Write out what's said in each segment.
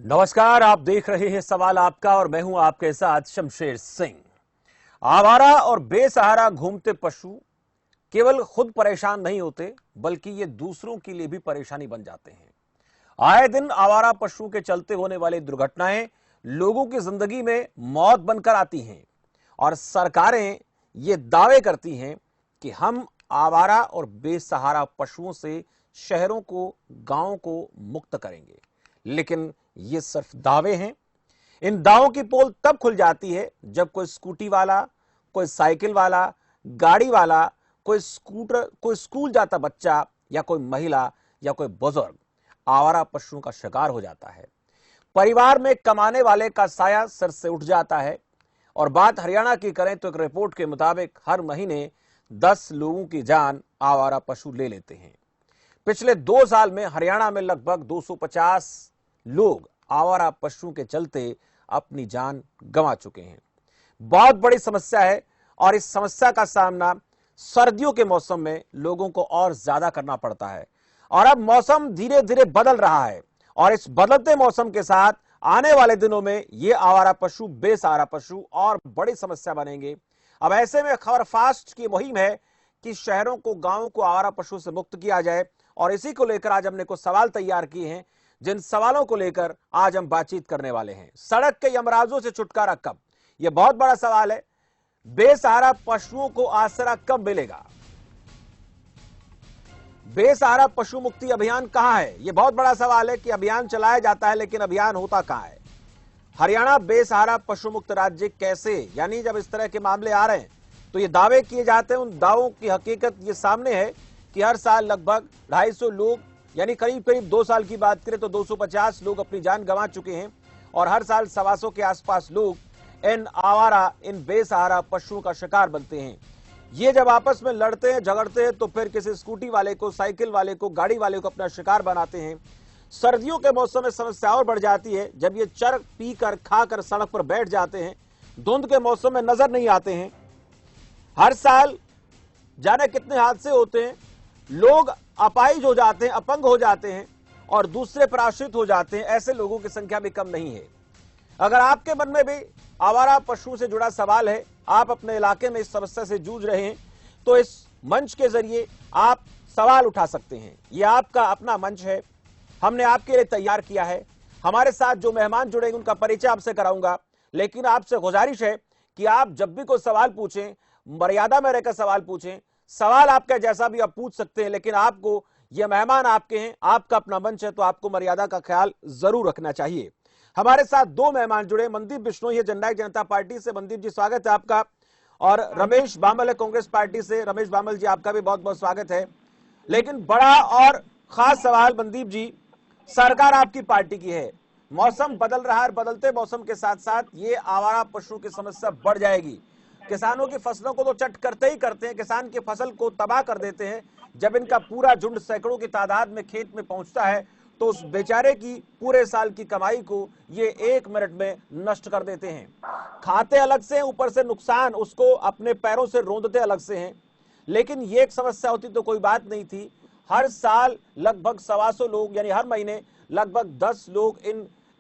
नमस्कार, आप देख रहे हैं सवाल आपका और मैं हूं आपके साथ शमशेर सिंह। आवारा और बेसहारा घूमते पशु केवल खुद परेशान नहीं होते बल्कि ये दूसरों के लिए भी परेशानी बन जाते हैं। आए दिन आवारा पशुओं के चलते होने वाली दुर्घटनाएं लोगों की जिंदगी में मौत बनकर आती हैं और सरकारें ये दावे करती हैं कि हम आवारा और बेसहारा पशुओं से शहरों को, गांवों को मुक्त करेंगे, लेकिन ये सिर्फ दावे हैं। इन दावों की पोल तब खुल जाती है जब कोई स्कूटी वाला, कोई साइकिल वाला, गाड़ी वाला, कोई स्कूटर, कोई स्कूल जाता बच्चा या कोई महिला या कोई बुजुर्ग आवारा पशुओं का शिकार हो जाता है। परिवार में कमाने वाले का साया सिर से उठ जाता है। और बात हरियाणा की करें तो एक रिपोर्ट के मुताबिक हर महीने 10 लोगों की जान आवारा पशु ले लेते हैं। पिछले 2 साल में हरियाणा में लगभग 250 लोग आवारा पशुओं के चलते अपनी जान गंवा चुके हैं। बहुत बड़ी समस्या है और इस समस्या का सामना सर्दियों के मौसम में लोगों को और ज्यादा करना पड़ता है। और अब मौसम धीरे धीरे बदल रहा है और इस बदलते मौसम के साथ आने वाले दिनों में ये आवारा पशु, बेसहारा पशु और बड़ी समस्या बनेंगे। अब ऐसे में खबर फास्ट की मुहिम है कि शहरों को, गांवों को आवारा पशु से मुक्त किया जाए और इसी को लेकर आज हमने कुछ सवाल तैयार किए हैं, जिन सवालों को लेकर आज हम बातचीत करने वाले हैं। सड़क के यमराजों से छुटकारा कब, यह बहुत बड़ा सवाल है। बेसहारा पशुओं को आसरा कब मिलेगा? बेसहारा पशु मुक्ति अभियान कहां है? यह बहुत बड़ा सवाल है कि अभियान चलाया जाता है लेकिन अभियान होता कहां है। हरियाणा बेसहारा पशु मुक्त राज्य कैसे, यानी जब इस तरह के मामले आ रहे हैं तो ये दावे किए जाते हैं। उन दावों की हकीकत ये सामने है कि हर साल लगभग 250 लोग, यानी करीब करीब 2 साल की बात करें तो 250 लोग अपनी जान गंवा चुके हैं और हर साल 125 के आसपास लोग इन आवारा, इन बेसहारा पशुओं का शिकार बनते हैं। ये जब आपस में लड़ते हैं, झगड़ते हैं तो फिर किसी स्कूटी वाले को, साइकिल वाले को, गाड़ी वाले को अपना शिकार बनाते हैं। सर्दियों के मौसम में समस्या और बढ़ जाती है जब ये चर पीकर, खाकर सड़क पर बैठ जाते हैं, धुंध के मौसम में नजर नहीं आते हैं। हर साल जाने कितने हादसे होते हैं, लोग अपाहिज हो जाते हैं, अपंग हो जाते हैं और दूसरे पर आश्रित हो जाते हैं। ऐसे लोगों की संख्या भी कम नहीं है। अगर आपके मन में भी आवारा पशु से जुड़ा सवाल है, आप अपने इलाके में इस समस्या से जूझ रहे हैं, तो इस मंच के जरिए आप सवाल उठा सकते हैं। यह आपका अपना मंच है, हमने आपके लिए तैयार किया है। हमारे साथ जो मेहमान जुड़ेंगे उनका परिचय आपसे कराऊंगा, लेकिन आपसे गुजारिश है कि आप जब भी कोई सवाल पूछें, मर्यादा में रहकर सवाल पूछें। सवाल आपका जैसा भी आप पूछ सकते हैं, लेकिन आपको, ये मेहमान आपके हैं, आपका अपना मंच है, तो आपको मर्यादा का ख्याल जरूर रखना चाहिए। हमारे साथ 2 मेहमान जुड़े, मनदीप बिश्नोई है जननायक जनता पार्टी से। मनदीप जी, स्वागत है आपका। और रमेश बामल है कांग्रेस पार्टी से। रमेश बामल जी, आपका भी बहुत बहुत स्वागत है। लेकिन बड़ा और खास सवाल मनदीप जी, सरकार आपकी पार्टी की है, मौसम बदल रहा है, बदलते मौसम के साथ साथ ये आवारा पशु की समस्या बढ़ जाएगी। किसानों की फसलों को तो चट करते ही करते हैं, किसान की फसल को तबाह कर देते हैं। जब इनका पूरा झुंड सैकड़ों की तादाद में खेत में पहुंचता है तो उस बेचारे की पूरे साल की कमाई को ये 1 मिनट में नष्ट कर देते हैं। खाते अलग से हैं, ऊपर से नुकसान उसको अपने पैरों से रौंदते अलग से हैं। लेकिन ये एक समस्या होती तो कोई बात नहीं थी। हर साल लगभग 125 लोग, यानी हर महीने लगभग 10 लोग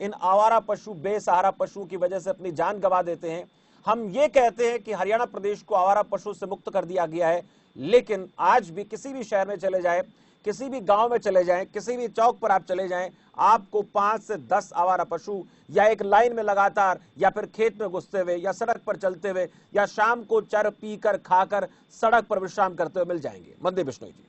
इन आवारा पशु, बेसहारा पशुओं की वजह से अपनी जान गंवा देते हैं। हम ये कहते हैं कि हरियाणा प्रदेश को आवारा पशु से मुक्त कर दिया गया है, लेकिन आज भी किसी भी शहर में चले जाएं, किसी भी गांव में चले जाएं, किसी भी चौक पर आप चले जाएं, आपको 5 से 10 आवारा पशु या एक लाइन में लगातार, या फिर खेत में घुसते हुए, या सड़क पर चलते हुए, या शाम को चर पीकर, खाकर सड़क पर विश्राम करते हुए मिल जाएंगे। मनदीप बिश्नोई जी।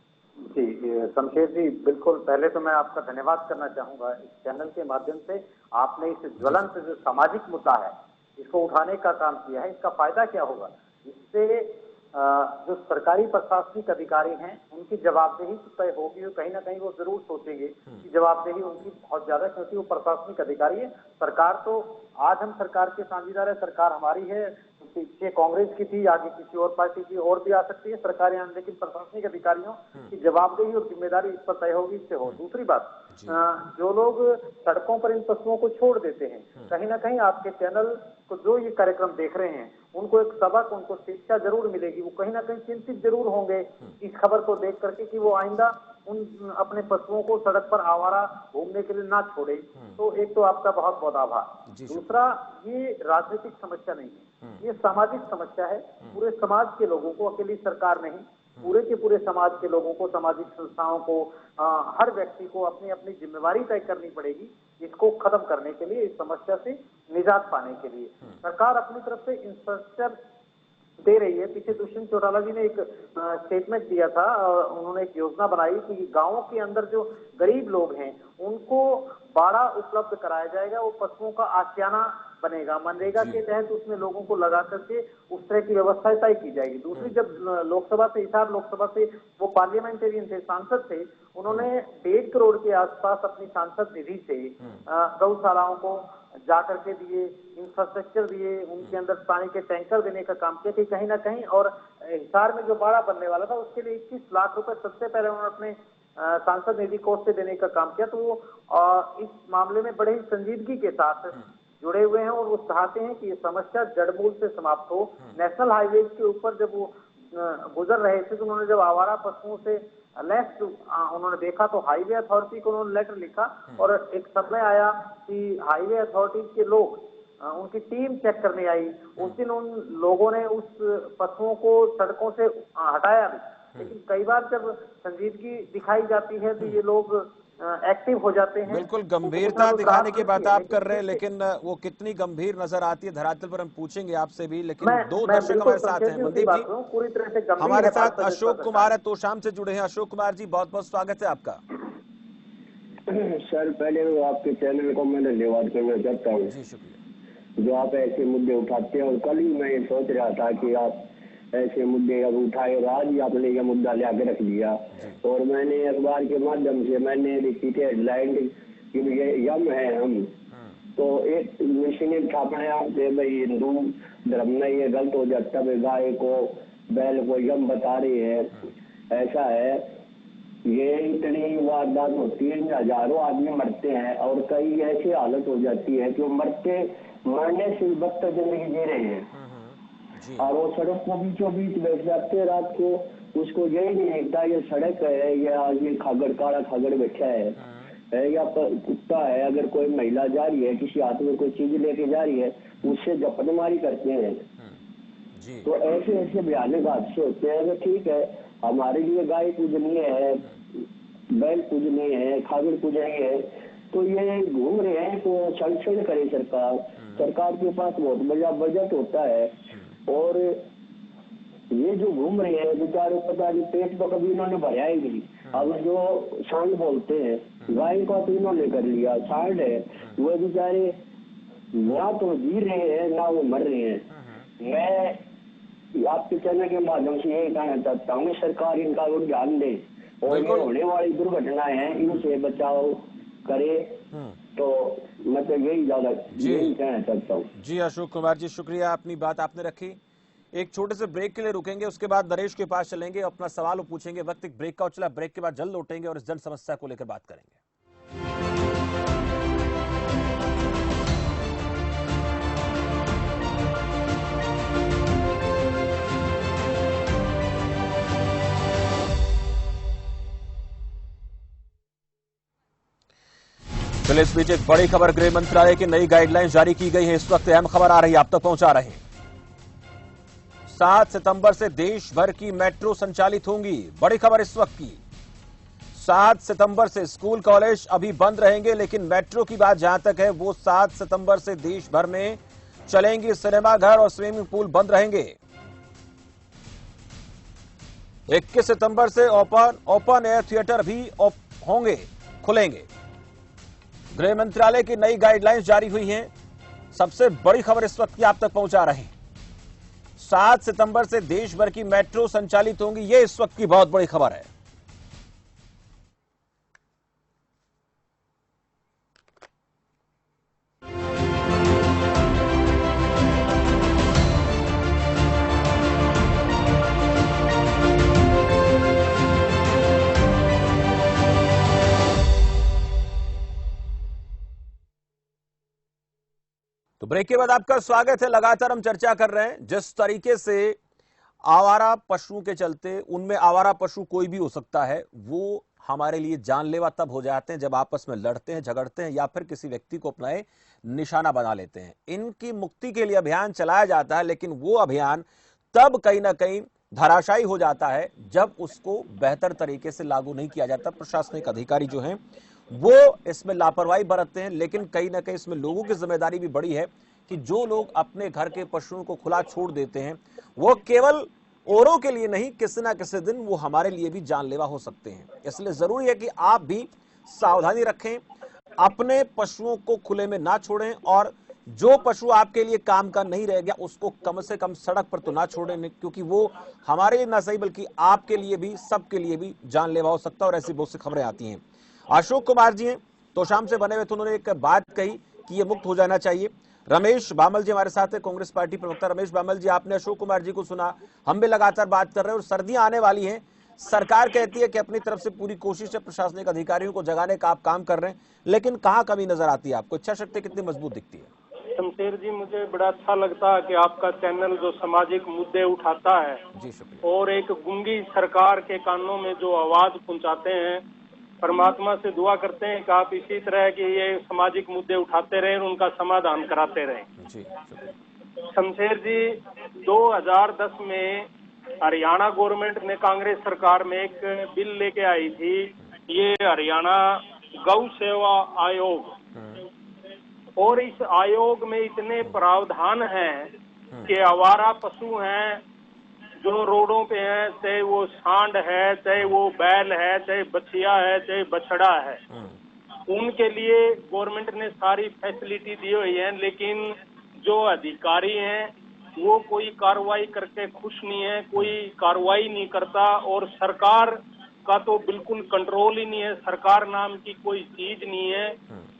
जी शमशेर जी, बिल्कुल। पहले तो मैं आपका धन्यवाद करना चाहूंगा, इस चैनल के माध्यम से आपने इस ज्वलंत जो सामाजिक मुद्दा है इसको उठाने का काम किया है। इसका फायदा क्या होगा? इससे जो सरकारी प्रशासनिक अधिकारी हैं उनकी जवाबदेही तय होगी। कहीं ना कहीं वो जरूर सोचेंगे कि जवाबदेही उनकी बहुत ज्यादा, क्योंकि वो प्रशासनिक अधिकारी है। सरकार तो, आज हम सरकार के साझेदार है, सरकार हमारी है, पीछे कांग्रेस की थी, आगे किसी और पार्टी की और भी आ सकती है सरकार यहाँ, लेकिन प्रशासनिक अधिकारियों की जवाबदेही और जिम्मेदारी इस पर तय होगी, इससे हो। दूसरी बात, जो लोग सड़कों पर इन पशुओं को छोड़ देते हैं, कहीं ना कहीं आपके चैनल को जो ये कार्यक्रम देख रहे हैं उनको एक सबक, उनको शिक्षा जरूर मिलेगी। वो कहीं ना कहीं चिंतित जरूर होंगे इस खबर को देख करके कि वो आइंदा उन अपने पशुओं को सड़क पर आवारा घूमने के लिए ना छोड़े। तो एक तो आपका बहुत बहुत आभार। दूसरा, ये राजनीतिक समस्या नहीं है, ये सामाजिक समस्या है। पूरे समाज के लोगों को, अकेली सरकार नहीं, पूरे के पूरे समाज के लोगों को, सामाजिक संस्थाओं को, हर व्यक्ति को अपनी अपनी जिम्मेवारी तय करनी पड़ेगी इसको खत्म करने के लिए, इस समस्या से निजात पाने के लिए। सरकार अपनी तरफ से इंफ्रास्ट्रक्चर दे रही है। पीछे दुष्यंत चौटाला जी ने एक स्टेटमेंट दिया था, उन्होंने एक योजना बनाई कि गांवों के अंदर जो गरीब लोग हैं उनको बाड़ा उपलब्ध कराया जाएगा, वो पशुओं का आशियाना बनेगा। मनरेगा के तहत उसमें लोगों को लगा करके उस तरह की व्यवस्था तय की जाएगी। दूसरी, जब लोकसभा से, हिसार लोकसभा से वो पार्लियामेंटेरियन थे, सांसद थे, उन्होंने 1.5 करोड़ के आसपास अपनी सांसद निधि से गौशालाओं को जाकर के दिए, इंफ्रास्ट्रक्चर दिए, उनके अंदर पानी के टैंकर देने का काम किया कि कहीं ना कहीं, और हिसार में जो बाड़ा बनने वाला था उसके लिए 21 लाख रुपए सबसे पहले उन्होंने अपने सांसद निधि कोष से देने का काम किया। तो वो इस मामले में बड़े ही संजीदगी के साथ जुड़े हुए हैं और वो चाहते हैं कि ये समस्या जड़मूल से समाप्त हो। नेशनल हाईवे के ऊपर जब वो गुजर रहे थे तो उन्होंने जब आवारा पशुओं से लेफ्ट उन्होंने देखा तो हाईवे अथॉरिटी को उन्होंने लेटर लिखा, और एक समय आया कि हाईवे अथॉरिटी के लोग, उनकी टीम चेक करने आई। उस दिन उन लोगों ने उस पशुओं को सड़कों से हटाया भी, लेकिन कई बार जब संजीदगी दिखाई जाती है तो ये लोग एक्टिव हो जाते हैं। बिल्कुल गंभीरता दिखाने की बात आप कर रहे हैं, लेकिन वो कितनी गंभीर नजर आती है धरातल पर हम पूछेंगे आपसे भी। लेकिन दो दर्शक हमारे साथ हैं, मनदीप जी पूरी तरह से हमारे साथ अशोक कुमार है, तोशाम से जुड़े हैं। अशोक कुमार जी, बहुत बहुत स्वागत है आपका। सर, पहले तो आपके चैनल को मैं धन्यवाद करना चाहता हूँ। जी शुक्रिया। जो आप ऐसे मुद्दे उठाते हैं, और कल ही मैं ये सोच रहा था कि आप ऐसे मुद्दे अब उठाए और आज ही आपने ये मुद्दा ले आके रख लिया। और मैंने अखबार के माध्यम से मैंने लिखी थी हेडलाइन कि ये यम है हम, तो एक मशीन छापने से भाई हिंदू धर्म में ये गलत हो जाता है, गाय को बैल को यम बता रही है। ऐसा है, ये इतनी वारदात होती है, हजारों आदमी मरते हैं और कई ऐसी हालत हो जाती है कि वो मरने से बदतर जिंदगी जी रहे हैं, और वो सड़क को बीचों बीच बैठ जाते हैं रात को। उसको यही नहीं देखता ये सड़क है या ये खागड़, काला खागड़ बैठा है या कुत्ता है। अगर कोई महिला जा रही है, किसी हाथ में कोई चीज लेके जा रही है, उससे झपटमारी करते हैं। तो ऐसे ऐसे भयानक हादसे होते हैं। तो ठीक है, हमारे लिए गाय पूजनीय है, बैल पूजनीय है, खागड़ पूजनीय है, तो ये घूम रहे हैं तो संरक्षण करे सरकार। सरकार के पास बहुत बड़ा बजट होता है, और ये जो घूम रहे हैं बेचारे, पता नहीं पेट तो कभी इन्होंने भरा ही नहीं। अब जो सांड बोलते हैं, गाय का तो इन्होंने कर लिया, सांड है वो बेचारे ना तो जी रहे हैं ना वो मर रहे हैं। मैं आपके चैनल के माध्यम से यही कहना चाहता हूँ, सरकार इनका ध्यान दे और ये होने वाली दुर्घटनाएं हैं इनसे बचाव करे। तो मैं तो यही कहना चाहता हूँ। जी अशोक कुमार जी, शुक्रिया, अपनी बात आपने रखी। एक छोटे से ब्रेक के लिए रुकेंगे, उसके बाद नरेश के पास चलेंगे, अपना सवाल वो पूछेंगे। वक्त एक ब्रेक का चला, ब्रेक के बाद जल्द लौटेंगे और इस जन समस्या को लेकर बात करेंगे। चलिए इस बीच एक बड़ी खबर, गृह मंत्रालय की नई गाइडलाइंस जारी की गई है। इस वक्त अहम खबर आ रही है, आप तक पहुंचा रहे हैं। 7 सितंबर से देश भर की मेट्रो संचालित होंगी। बड़ी खबर इस वक्त की, 7 सितंबर से स्कूल कॉलेज अभी बंद रहेंगे, लेकिन मेट्रो की बात जहां तक है वो 7 सितंबर से देश भर में चलेंगी। सिनेमाघर और स्विमिंग पूल बंद रहेंगे। 21 सितंबर से ओपन एयर थिएटर भी होंगे, खुलेंगे। गृह मंत्रालय की नई गाइडलाइंस जारी हुई हैं। सबसे बड़ी खबर इस वक्त की आप तक पहुंचा रहे हैं। 7 सितंबर से देश भर की मेट्रो संचालित होंगी, ये इस वक्त की बहुत बड़ी खबर है। तो ब्रेक के बाद आपका स्वागत है। लगातार हम चर्चा कर रहे हैं जिस तरीके से आवारा पशुओं के चलते, उनमें आवारा पशु कोई भी हो सकता है, वो हमारे लिए जानलेवा तब हो जाते हैं जब आपस में लड़ते हैं, झगड़ते हैं या फिर किसी व्यक्ति को अपना निशाना बना लेते हैं। इनकी मुक्ति के लिए अभियान चलाया जाता है, लेकिन वो अभियान तब कहीं ना कहीं धराशायी हो जाता है जब उसको बेहतर तरीके से लागू नहीं किया जाता। प्रशासनिक अधिकारी जो हैं वो इसमें लापरवाही बरतते हैं, लेकिन कहीं ना कहीं इसमें लोगों की जिम्मेदारी भी बड़ी है कि जो लोग अपने घर के पशुओं को खुला छोड़ देते हैं वो केवल औरों के लिए नहीं, किसी ना किसी दिन वो हमारे लिए भी जानलेवा हो सकते हैं। इसलिए जरूरी है कि आप भी सावधानी रखें, अपने पशुओं को खुले में ना छोड़ें, और जो पशु आपके लिए काम का नहीं रह गया उसको कम से कम सड़क पर तो ना छोड़ें, क्योंकि वो हमारे लिए ना सही बल्कि आपके लिए भी, सबके लिए भी जानलेवा हो सकता है। और ऐसी बहुत सी खबरें आती हैं। अशोक कुमार जी हैं तो शाम से बने हुए थे, उन्होंने एक बात कही कि ये मुक्त हो जाना चाहिए। रमेश बामल जी हमारे साथ है, कांग्रेस पार्टी प्रवक्ता। रमेश बामल जी, आपने अशोक कुमार जी को सुना, हम भी लगातार बात कर रहे हैं और सर्दियां आने वाली हैं। सरकार कहती है कि अपनी तरफ से पूरी कोशिश है, प्रशासनिक अधिकारियों को जगाने का आप काम कर रहे हैं, लेकिन कहां कमी नजर आती है आपको? इच्छा शक्ति कितनी मजबूत दिखती है? शमशेर जी, मुझे बड़ा अच्छा लगता है कि आपका चैनल जो सामाजिक मुद्दे उठाता है जी, शुक्रिया। और एक गूंगी सरकार के कानों में जो आवाज पहुंचाते हैं, परमात्मा से दुआ करते हैं कि आप इसी तरह के ये सामाजिक मुद्दे उठाते रहें और उनका समाधान कराते रहें। जी, शुक्रिया। शमशेर जी, 2010 में हरियाणा गवर्नमेंट ने, कांग्रेस सरकार में एक बिल लेके आई थी, ये हरियाणा गौ सेवा आयोग, और इस आयोग में इतने प्रावधान हैं कि आवारा पशु हैं जो रोडों पे हैं, चाहे वो सांड है, चाहे वो बैल है, चाहे बछिया है, चाहे बछड़ा है, उनके लिए गवर्नमेंट ने सारी फैसिलिटी दी हुई है। लेकिन जो अधिकारी हैं वो कोई कार्रवाई करके खुश नहीं है, कोई कार्रवाई नहीं करता, और सरकार का तो बिल्कुल कंट्रोल ही नहीं है, सरकार नाम की कोई चीज नहीं है।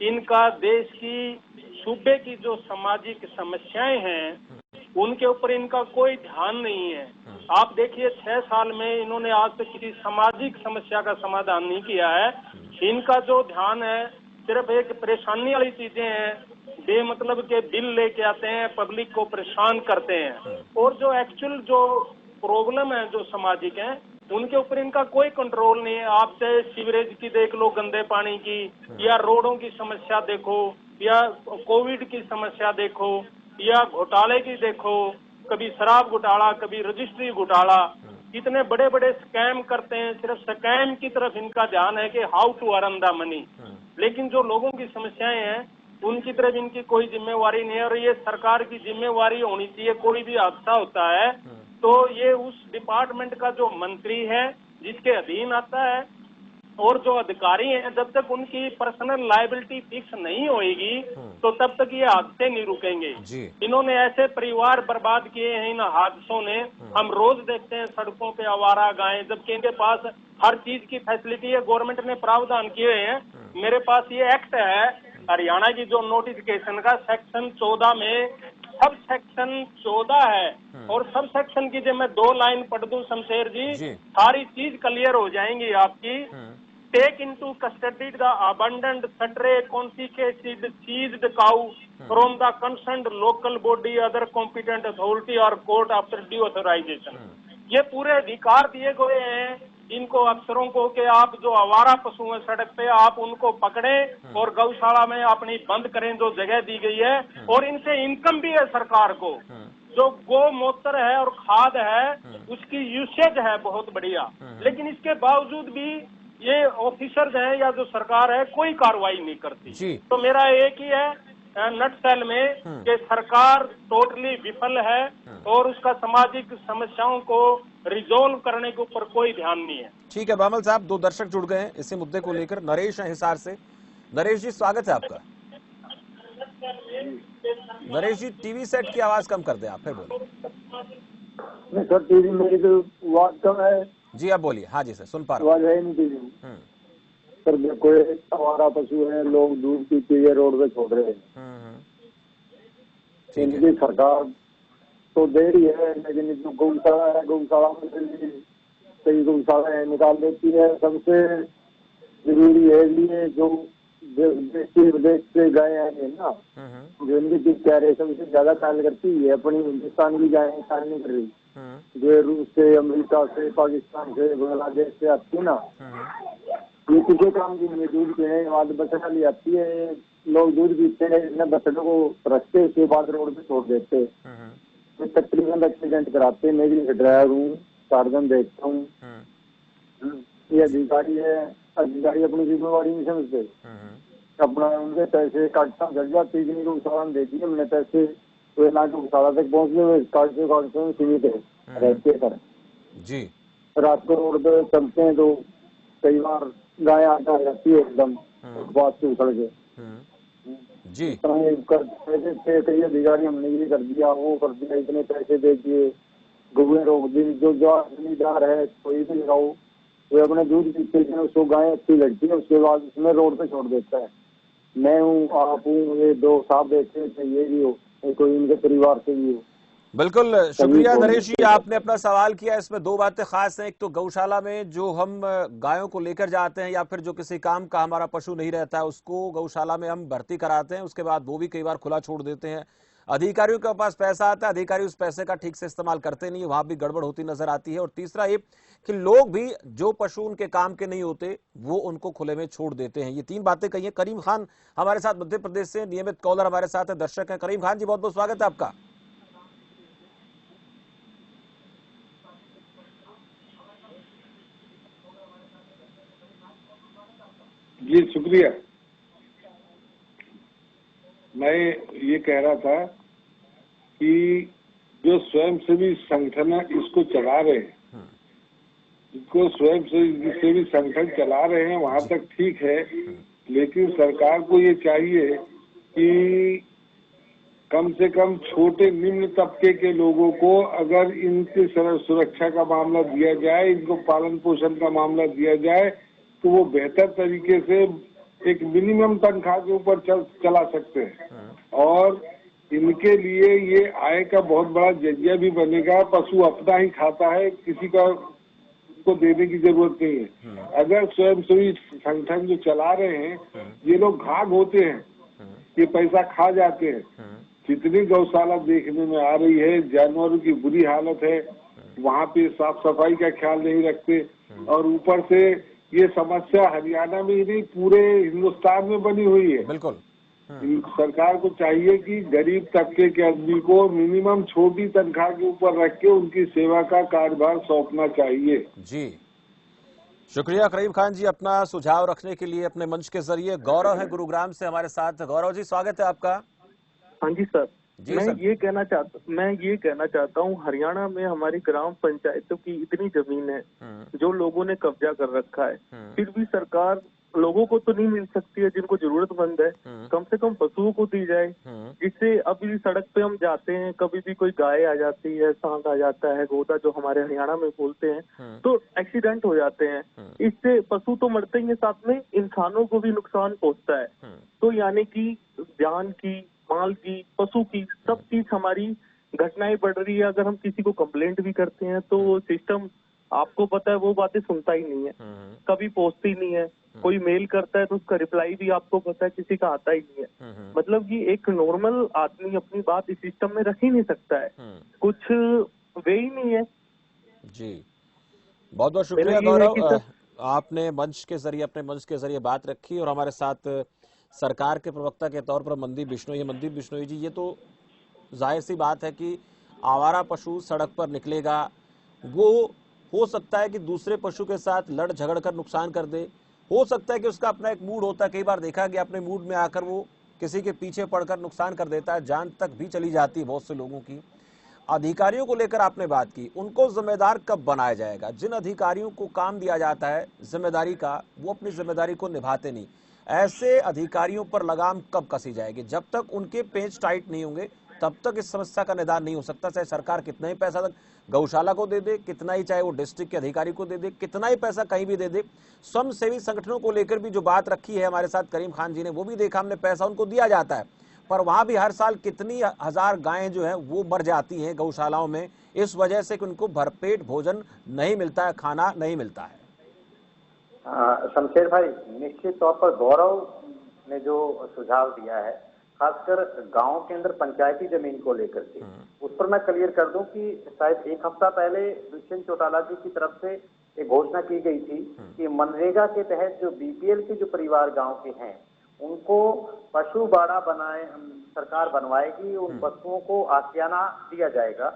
इनका देश की, सूबे की जो सामाजिक समस्याएं हैं उनके ऊपर इनका कोई ध्यान नहीं है। आप देखिए 6 साल में इन्होंने आज तक किसी सामाजिक समस्या का समाधान नहीं किया है। इनका जो ध्यान है सिर्फ एक परेशानी वाली चीजें हैं, बेमतलब के बिल लेके आते हैं, पब्लिक को परेशान करते हैं, और जो एक्चुअल जो प्रॉब्लम है जो सामाजिक है उनके ऊपर इनका कोई कंट्रोल नहीं है। आप चाहे सीवरेज की देख लो, गंदे पानी की, या रोडों की समस्या देखो, या कोविड की समस्या देखो, या घोटाले की देखो, कभी शराब घोटाला, कभी रजिस्ट्री घोटाला, इतने बड़े बड़े स्कैम करते हैं। सिर्फ स्कैम की तरफ इनका ध्यान है कि how to earn the money, लेकिन जो लोगों की समस्याएं हैं उनकी तरफ इनकी कोई जिम्मेवारी नहीं है। और ये सरकार की जिम्मेवारी होनी चाहिए, कोई भी हादसा होता है तो ये उस डिपार्टमेंट का जो मंत्री है जिसके अधीन आता है, और जो अधिकारी हैं, जब तक उनकी पर्सनल लायबिलिटी फिक्स नहीं होएगी तो तब तक ये हादसे नहीं रुकेंगे। इन्होंने ऐसे परिवार बर्बाद किए हैं इन हादसों ने। हम रोज देखते हैं सड़कों पे आवारा गायें, जबकि इनके पास हर चीज की फैसिलिटी है, गवर्नमेंट ने प्रावधान किए हैं। मेरे पास ये एक्ट है हरियाणा की जो नोटिफिकेशन का, सेक्शन 14 में सब सेक्शन 14 है, और सब सेक्शन की जब मैं 2 लाइन पढ़ दूं शमशेर जी, सारी चीज क्लियर हो जाएंगी आपकी। Take into custody the abandoned stray confiscated seized cow from the concerned local body, other competent authority और कोर्ट आफ्टर ड्यू ऑथराइजेशन। ये पूरे अधिकार दिए गए हैं इनको, अफसरों को, कि आप जो आवारा पशु हैं सड़क पे आप उनको पकड़ें और गौशाला में अपनी बंद करें जो जगह दी गई है। और इनसे इनकम भी है सरकार को, जो गोमूत्र है और खाद है उसकी यूसेज है बहुत बढ़िया, लेकिन इसके बावजूद भी ये ऑफिसर्स हैं या जो सरकार है कोई कार्रवाई नहीं करती। तो मेरा एक ही है नटसेल में कि सरकार टोटली विफल है और उसका सामाजिक समस्याओं को रिजोल्व करने के ऊपर कोई ध्यान नहीं है। ठीक है बामल साहब, 2 दर्शक जुड़ गए हैं इसी मुद्दे को लेकर। नरेश है हिसार से। नरेश जी, स्वागत है आपका। नरेश जी, टीवी सेट की आवाज कम कर दें आप, फिर बोलिए। सर टीवी मेरी तो आवाज कम है। जी आप बोलिए। हाँ जी सर, सुन पा रहा हूँ। आवाज है नहीं टीवी। सर देखो हमारा पशु है, लोग दूध पीते हुए रोड पे छोड़ रहे हैं। इनकी सरकार तो दे रही है, लेकिन जो गौशाला है, गौशाला में कई गौशाला निकाल देती है। सबसे जरूरी है लिए जो विदेश से गाय है ना, जो इनकी क्या सबसे ज्यादा ख्याल करती है, अपनी हिंदुस्तान की गाय ख्याल नहीं कर रही। जो रूस से, अमेरिका से, पाकिस्तान से, बांग्लादेश से आती है ना, ये किसी काम की नहीं, दूध पीने के बाद बछड़ा ले आती है, लोग दूध पीते हैं, इतने बछड़ों को रखते, उसके बाद रोड पे छोड़ देते। तो तकरीबन एक्सीडेंट कराते हैं। मैं भी ड्राइवर हूँ, सार्जन देखता हूँ। ये अधिकारी है, अधिकारी अपनी जिम्मेवारी नहीं समझते, अपना उनके पैसे काटता चल जाते। इतनी गौशाला दे दी हमने पैसे, तो ना गौशाला तक पहुँचने में काटते सीमित है रहते कर जी। रात को रोड पे चलते हैं तो कई बार गाय आ जाती है एकदम बात से उछल के जी। पैसे थे, कई अधिकारी हमने ये कर दिया, वो कर दिया, इतने पैसे दे दिए, गुए रोक दी। जो जमींदार है कोई भी लगाओ, वो अपने दूध पीते हैं, उसको गाय अच्छी लगती है, उसके बाद उसमें रोड पे छोड़ देता है। मैं हूँ, आप हूँ, ये दो साहब देखते चाहिए भी हो, कोई इनके परिवार से भी हो। बिल्कुल शुक्रिया नरेश जी, आपने अपना सवाल किया। इसमें दो बातें खास हैं। एक तो गौशाला में जो हम गायों को लेकर जाते हैं या फिर जो किसी काम का हमारा पशु नहीं रहता है उसको गौशाला में हम भर्ती कराते हैं, उसके बाद वो भी कई बार खुला छोड़ देते हैं। अधिकारियों के पास पैसा आता है, अधिकारी उस पैसे का ठीक से इस्तेमाल करते नहीं, वहां भी गड़बड़ होती नजर आती है। और तीसरा ये कि लोग भी जो पशु उनके काम के नहीं होते वो उनको खुले में छोड़ देते हैं। ये तीन बातें कही हैं। करीम खान हमारे साथ मध्य प्रदेश से नियमित कॉलर हमारे साथ है, दर्शक है। करीम खान जी, बहुत बहुत स्वागत है आपका। जी शुक्रिया। मैं ये कह रहा था कि जो स्वयंसेवी संगठन इसको चला रहे हैं, इसको स्वयंसेवी संगठन चला रहे हैं वहां तक ठीक है, लेकिन सरकार को ये चाहिए कि कम से कम छोटे निम्न तबके के लोगों को अगर इनकी सुरक्षा का मामला दिया जाए, इनको पालन पोषण का मामला दिया जाए, तो वो बेहतर तरीके से एक मिनिमम तनख्वाह के ऊपर चला सकते हैं और इनके लिए ये आय का बहुत बड़ा जरिया भी बनेगा। पशु अपना ही खाता है, किसी का को देने की जरूरत नहीं है। अगर स्वयंसेवी संगठन जो चला रहे हैं ये लोग घाघ होते हैं, ये पैसा खा जाते हैं। कितनी गौशाला देखने में आ रही है, जानवरों की बुरी हालत है, वहाँ पे साफ सफाई का ख्याल नहीं रखते और ऊपर से ये समस्या हरियाणा में ही नहीं पूरे हिंदुस्तान में बनी हुई है। बिल्कुल सरकार को चाहिए कि गरीब तबके के आदमी को मिनिमम छोटी तनख्वाह के ऊपर रख के उनकी सेवा का कार्यभार सौंपना चाहिए। जी शुक्रिया करीम खान जी अपना सुझाव रखने के लिए अपने मंच के जरिए। गौरव है गुरुग्राम से हमारे साथ। गौरव जी स्वागत है आपका। हाँ जी सर। मैं सर। ये कहना चाहता हूँ हरियाणा में हमारी ग्राम पंचायतों की इतनी जमीन है जो लोगों ने कब्जा कर रखा है, फिर भी सरकार लोगों को तो नहीं मिल सकती है जिनको जरूरतमंद है, कम से कम पशुओं को दी जाए। जिससे अभी सड़क पे हम जाते हैं, कभी भी कोई गाय आ जाती है, सांड आ जाता है, गोदा जो हमारे हरियाणा में बोलते हैं, तो एक्सीडेंट हो जाते हैं। इससे पशु तो मरते ही है, साथ में इंसानों को भी नुकसान पहुंचता है। तो यानी कि जान की, माल की, पशु की, सब चीज हमारी घटनाएं बढ़ रही है। अगर हम किसी को कंप्लेंट भी करते हैं तो सिस्टम आपको पता है वो बातें सुनता ही नहीं है, कभी पहुंचती नहीं है। कोई मेल करता है तो उसका रिप्लाई भी आपको पता है किसी का आता ही नहीं है। मतलब कि एक नॉर्मल आदमी अपनी बात इस सिस्टम में रख ही नहीं सकता है, कुछ वे ही नहीं है। जी बहुत बहुत शुक्रिया गौरव, आपने मंच के जरिए बात रखी और हमारे साथ सरकार के प्रवक्ता के तौर पर मनदीप बिश्नोई जी, ये तो जाहिर सी बात है कि आवारा पशु सड़क पर निकलेगा, वो हो सकता है कि दूसरे पशु के साथ लड़ झगड़ कर नुकसान कर दे, हो सकता है कि उसका अपना एक मूड होता है, कई बार देखा गया अपने मूड में आकर वो किसी के पीछे पड़कर नुकसान कर देता है, जान तक भी चली जाती है बहुत से लोगों की। अधिकारियों को लेकर आपने बात की, उनको जिम्मेदार कब बनाया जाएगा? जिन अधिकारियों को काम दिया जाता है जिम्मेदारी का, वो अपनी जिम्मेदारी को निभाते नहीं। ऐसे अधिकारियों पर लगाम कब कसी जाएगी? जब तक उनके पेच टाइट नहीं होंगे तब तक इस समस्या का निदान नहीं हो सकता। चाहे सरकार कितना ही पैसा गौशाला को दे दे, कितना ही चाहे वो डिस्ट्रिक्ट के अधिकारी को दे दे, कितना ही पैसा कहीं भी दे दे। स्वयंसेवी संगठनों को लेकर भी जो बात रखी है हमारे साथ करीम खान जी ने, वो भी देखा हमने, पैसा उनको दिया जाता है, पर वहां भी हर साल कितनी हजार गायें जो है वो मर जाती हैं गौशालाओं में, इस वजह से कि उनको भरपेट भोजन नहीं मिलता है, खाना नहीं मिलता है। शमशेर भाई, निश्चित तौर पर गौरव ने जो सुझाव दिया है, खासकर गांव के अंदर पंचायती जमीन को लेकर के, उस पर मैं क्लियर कर दूं कि शायद एक हफ्ता पहले दुष्यंत चौटाला जी की तरफ से एक घोषणा की गई थी कि मनरेगा के तहत जो बीपीएल के जो परिवार गांव के हैं उनको पशु बाड़ा बनाए सरकार बनवाएगी, उन पशुओं को आशियाना दिया जाएगा।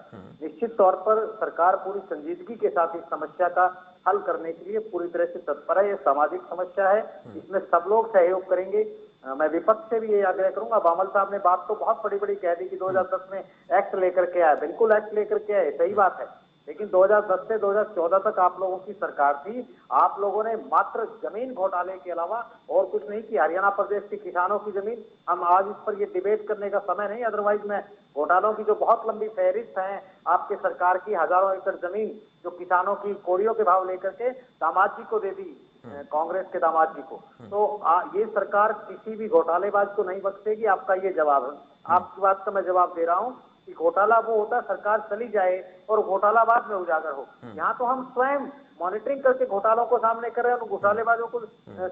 निश्चित तौर पर सरकार पूरी संजीदगी के साथ इस समस्या का हल करने के लिए पूरी तरह से तत्पर है। ये सामाजिक समस्या है, इसमें सब लोग सहयोग करेंगे। मैं विपक्ष से भी ये आग्रह करूंगा, बामल साहब ने बात तो बहुत बड़ी बड़ी कह दी कि 2010 में एक्ट लेकर के आया, बिल्कुल एक्ट लेकर के आए, सही बात है, लेकिन 2010 से 2014 तक आप लोगों की सरकार थी। आप लोगों ने मात्र जमीन घोटाले के अलावा और कुछ नहीं किया। हरियाणा प्रदेश के किसानों की जमीन, हम आज इस पर ये डिबेट करने का समय नहीं, अदरवाइज मैं घोटालों की जो बहुत लंबी फहरिस्त है आपके सरकार की, हजारों एकड़ जमीन जो किसानों की कोड़ियों के भाव लेकर के दामाद जी को दे दी, कांग्रेस के दामाद जी को। तो ये सरकार किसी भी घोटालेबाज को नहीं बख्शेगी। आपका ये जवाब है, आपकी बात का मैं जवाब दे रहा हूँ कि घोटाला वो होता है सरकार चली जाए और घोटाला बाद में उजागर हो। यहाँ तो हम स्वयं मॉनिटरिंग करके घोटालों को सामने कर रहे हैं, घोटालेबाजों को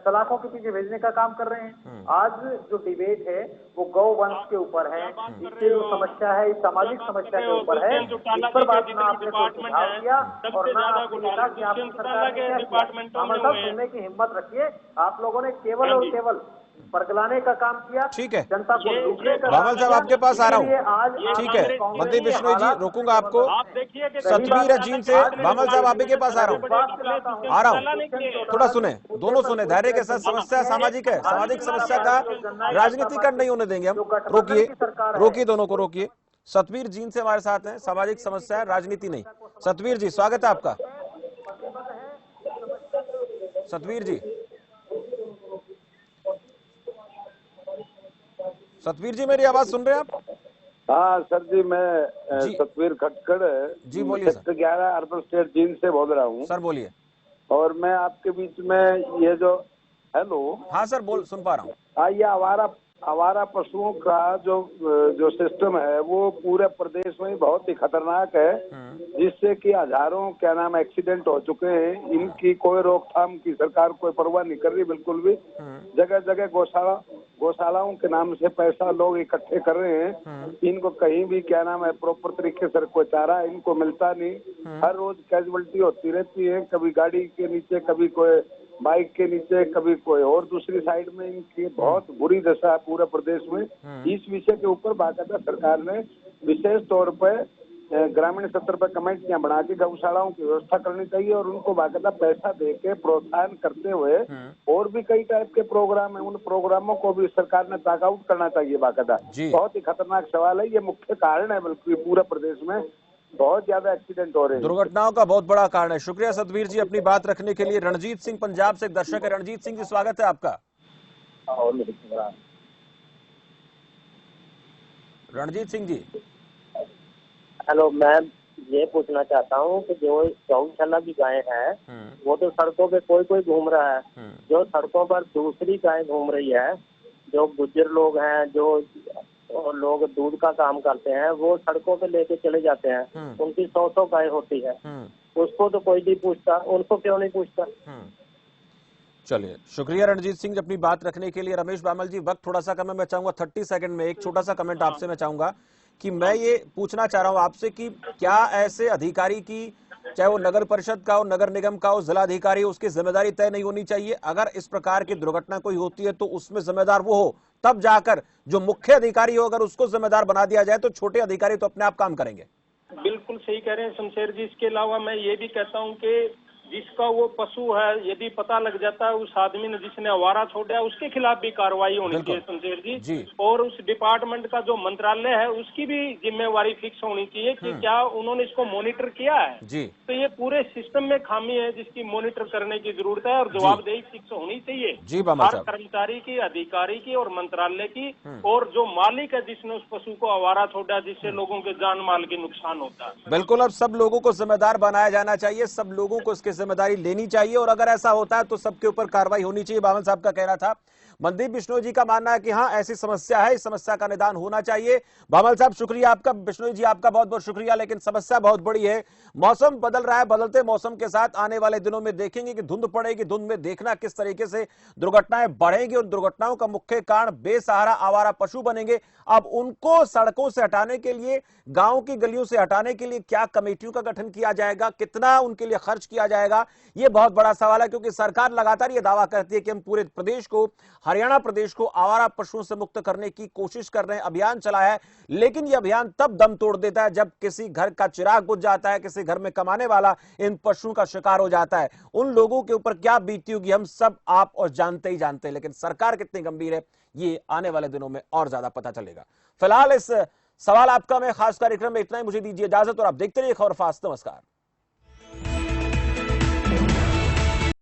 सलाखों के पीछे भेजने का काम कर रहे हैं। आज जो डिबेट है वो गौ वंश के ऊपर है, इससे जो समस्या है इस सामाजिक समस्या के ऊपर है। इस पर बात ना आपने कोई सुझाव किया और ना आपने कहा कि आपकी सरकार ने क्या किया। सुनने की हिम्मत रखिए। आप लोगों ने केवल और केवल परगलाने का काम किया, ठीक है, जनता को लूटने का। बामल साहब आपके पास आ रहा हूँ, ठीक है, मंत्री बिश्नोई जी रोकूंगा आपको। सतवीर अजीम से बामल साहब आप के पास आ रहा हूँ, थोड़ा सुने, दोनों सुने धैर्य के साथ। समस्या सामाजिक है, सामाजिक समस्या का राजनीतिकरण नहीं होने देंगे हम। रोकिए दोनों को, रोकिए। सतवीर जी से हमारे साथ हैं, सामाजिक समस्या है, राजनीति नहीं। सतवीर जी स्वागत है आपका। सतवीर जी, सतवीर जी मेरी आवाज सुन रहे हैं आप? हाँ सर जी, मैं सतवीर खटकड़ जी बोलिए सर। 11 अर्बन स्टेट जींद से बोल रहा हूँ। सर बोलिए। और मैं आपके बीच में ये जो, हेलो, हाँ सर बोल, सुन पा रहा हूँ। हाँ, ये आवारा पशुओं का जो सिस्टम है वो पूरे प्रदेश में बहुत ही खतरनाक है, जिससे कि हजारों क्या नाम एक्सीडेंट हो चुके हैं। इनकी कोई रोकथाम की सरकार कोई परवाह नहीं कर रही बिल्कुल भी। जगह जगह गौशालाओं के नाम से पैसा लोग इकट्ठे कर रहे हैं। इनको कहीं भी क्या नाम है प्रॉपर तरीके से कोई चारा इनको मिलता नहीं। हर रोज कैजुअलिटी होती रहती है, कभी गाड़ी के नीचे, कभी कोई बाइक के नीचे, कभी कोई और दूसरी साइड में। इनकी बहुत बुरी दशा है पूरे प्रदेश में। इस विषय के ऊपर बाकायदा सरकार ने विशेष तौर पर ग्रामीण स्तर पर कमेटियां बना के गौशालाओं की व्यवस्था करनी चाहिए और उनको बाकायदा पैसा दे के प्रोत्साहन करते हुए और भी कई टाइप के प्रोग्राम है, उन प्रोग्रामों को भी सरकार ने टैकआउट करना चाहिए बाकायदा। बहुत ही खतरनाक सवाल है, ये मुख्य कारण है बल्कि पूरे प्रदेश में बहुत ज्यादा एक्सीडेंट हो रहे हैं, दुर्घटनाओं का बहुत बड़ा कारण है। शुक्रिया सतवीर जी अपनी बात रखने के लिए। रणजीत सिंह पंजाब से एक दर्शक है। रणजीत सिंह जी स्वागत है आपका। रणजीत सिंह जी हेलो, मैं ये पूछना चाहता हूँ कि जो गौशाला की गाय है वो तो सड़कों पे कोई घूम रहा है, जो सड़कों पर दूसरी गाय घूम रही है, जो गुज्जर लोग हैं, जो लोग दूध का काम करते हैं, वो सड़कों पे लेके चले जाते हैं। उनकी 100 गाय होती है, उसको तो कोई नहीं पूछता, उनको क्यों नहीं पूछता? चलिए, शुक्रिया रणजीत सिंह अपनी बात रखने के लिए। रमेश बामल जी वक्त थोड़ा सा कम है, मैं चाहूंगा 30 सेकंड में एक छोटा सा कमेंट आपसे मैं चाहूंगा कि मैं ये पूछना चाह रहा हूं आपसे कि क्या ऐसे अधिकारी की, चाहे वो नगर परिषद का हो, नगर निगम का हो, जिलाधिकारी हो, उसकी जिम्मेदारी तय नहीं होनी चाहिए? अगर इस प्रकार की दुर्घटना कोई होती है तो उसमें जिम्मेदार वो हो, तब जाकर जो मुख्य अधिकारी हो अगर उसको जिम्मेदार बना दिया जाए तो छोटे अधिकारी तो अपने आप काम करेंगे। बिल्कुल सही कह रहे हैं शमशेर जी। इसके अलावा मैं ये भी कहता हूँ कि जिसका वो पशु है, यदि पता लग जाता है उस आदमी ने जिसने आवारा छोड़ा है, उसके खिलाफ भी कार्रवाई होनी चाहिए शमशेर जी। और उस डिपार्टमेंट का जो मंत्रालय है उसकी भी जिम्मेवारी फिक्स होनी चाहिए कि क्या उन्होंने इसको मॉनिटर किया है जी। तो ये पूरे सिस्टम में खामी है जिसकी मॉनिटर करने की जरूरत है और जवाबदेही फिक्स होनी चाहिए जी, हर कर्मचारी की, अधिकारी की और मंत्रालय की। और जो मालिक है जिसने उस पशु को आवारा छोड़ा, जिससे लोगों के जान माल की नुकसान होता है। बिल्कुल, अब सब लोगों को जिम्मेदार बनाया जाना चाहिए, सब लोगों को इसके जिम्मेदारी लेनी चाहिए और अगर ऐसा होता है तो सबके ऊपर कार्रवाई होनी चाहिए, बामन साहब का कहना था। मनदीप बिश्नोई जी का मानना है कि हाँ ऐसी समस्या है, इस समस्या का निदान होना चाहिए। भामल साहब शुक्रिया आपका, बिश्नोई जी आपका बहुत बहुत शुक्रिया। लेकिन समस्या बहुत बड़ी है, मौसम बदल रहा है, बदलते मौसम के साथ आने वाले दिनों में देखेंगे कि धुंध पड़ेगी, धुंध में देखना किस तरीके से दुर्घटनाएं बढ़ेंगी और दुर्घटनाओं का मुख्य कारण बेसहारा आवारा पशु बनेंगे। अब उनको सड़कों से हटाने के लिए, गांव की गलियों से हटाने के लिए क्या कमेटियों का गठन किया जाएगा, कितना उनके लिए खर्च किया जाएगा, यह बहुत बड़ा सवाल है। क्योंकि सरकार लगातार यह दावा करती है कि हम पूरे प्रदेश को, हरियाणा प्रदेश को आवारा पशुओं से मुक्त करने की कोशिश कर रहे हैं, अभियान चलाया है। लेकिन यह अभियान तब दम तोड़ देता है जब किसी घर का चिराग बुझ जाता है, किसी घर में कमाने वाला इन पशुओं का शिकार हो जाता है। उन लोगों के ऊपर क्या बीती होगी हम सब, आप और जानते ही जानते हैं। लेकिन सरकार कितनी गंभीर है ये आने वाले दिनों में और ज्यादा पता चलेगा। फिलहाल इस सवाल आपका में खास कार्यक्रम में इतना ही। मुझे दीजिए इजाजत और आप देखते रहिए खबर फास्ट। नमस्कार।